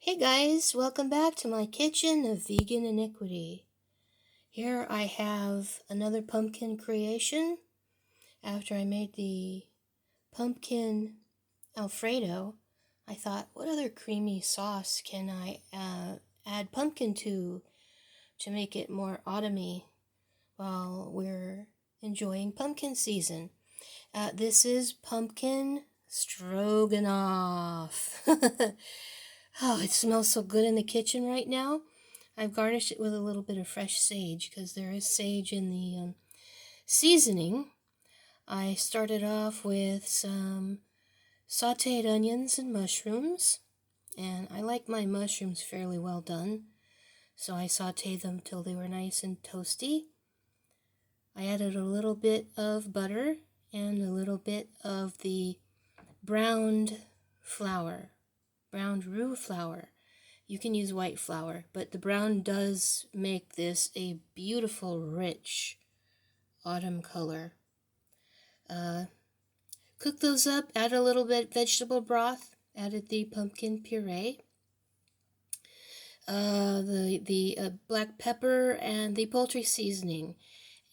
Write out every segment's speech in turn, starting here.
Hey guys, welcome back to my kitchen of vegan iniquity. Here I have another pumpkin creation. After I made the pumpkin Alfredo, I thought, what other creamy sauce can I add pumpkin to make it more autumny while we're enjoying pumpkin season? This is pumpkin stroganoff. Oh, it smells so good in the kitchen right now. I've garnished it with a little bit of fresh sage because there is sage in the seasoning. I started off with some sauteed onions and mushrooms, and I like my mushrooms fairly well done, so I sauteed them till they were nice and toasty. I added a little bit of butter and a little bit of the browned roux flour. You can use white flour, but the brown does make this a beautiful, rich autumn color. Cook those up, add a little bit vegetable broth, added the pumpkin puree, the black pepper and the poultry seasoning,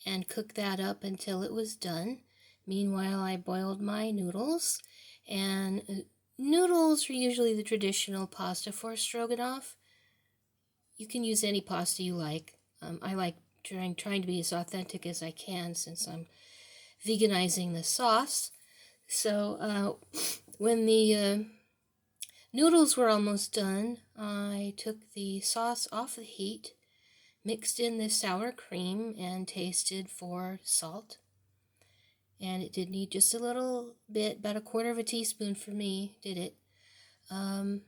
and cook that up until it was done. Meanwhile, I boiled my noodles, and noodles are usually the traditional pasta for stroganoff. You can use any pasta you like. I like trying to be as authentic as I can since I'm veganizing the sauce. So when the noodles were almost done, I took the sauce off the heat, mixed in the sour cream, and tasted for salt. And it did need just a little bit, about 1/4 teaspoon for me, did it. And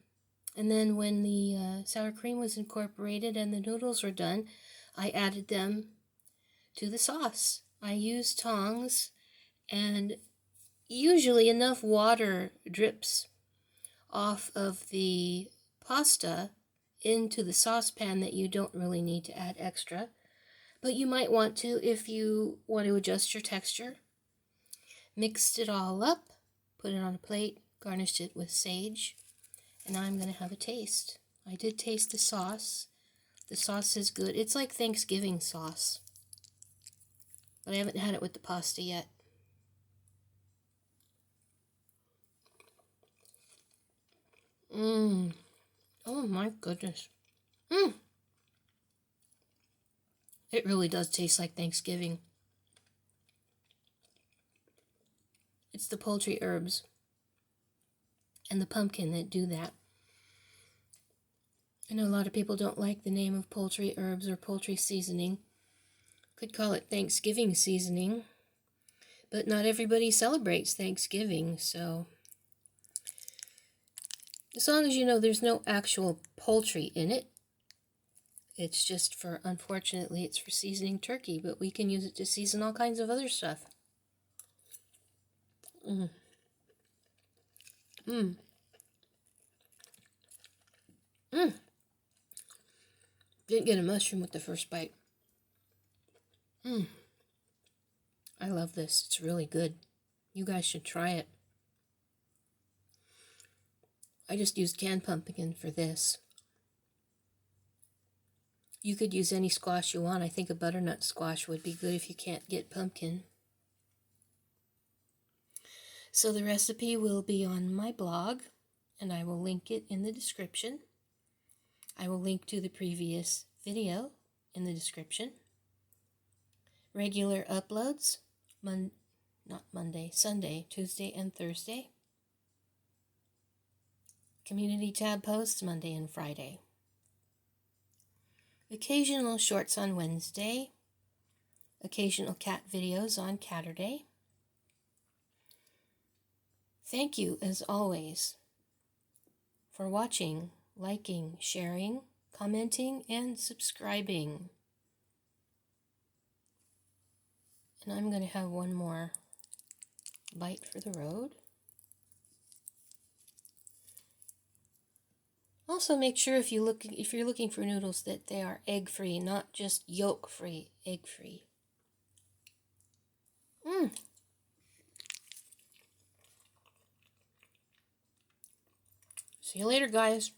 then when the sour cream was incorporated and the noodles were done, I added them to the sauce. I used tongs, and usually enough water drips off of the pasta into the saucepan that you don't really need to add extra. But you might want to if you want to adjust your texture. Mixed it all up, put it on a plate, garnished it with sage, and now I'm going to have a taste. I did taste the sauce. The sauce is good. It's like Thanksgiving sauce, but I haven't had it with the pasta yet. Oh my goodness. It really does taste like Thanksgiving. It's the poultry herbs and the pumpkin that do that. I know a lot of people don't like the name of poultry herbs or poultry seasoning. Could call it Thanksgiving seasoning, but not everybody celebrates Thanksgiving, so as long as you know there's no actual poultry in it, it's just for, unfortunately, it's for seasoning turkey, but we can use it to season all kinds of other stuff. Didn't get a mushroom with the first bite. I love this. It's really good. You guys should try it. I just used canned pumpkin for this. You could use any squash you want. I think a butternut squash would be good if you can't get pumpkin. So the recipe will be on my blog, and I will link it in the description. I will link to the previous video in the description. Regular uploads, Sunday, Tuesday, and Thursday. Community tab posts Monday and Friday. Occasional shorts on Wednesday. Occasional cat videos on Catterday. Thank you, as always, for watching, liking, sharing, commenting, and subscribing. And I'm going to have one more bite for the road. Also, make sure if you're looking for noodles that they are egg-free, not just yolk-free, egg-free. See you later, guys.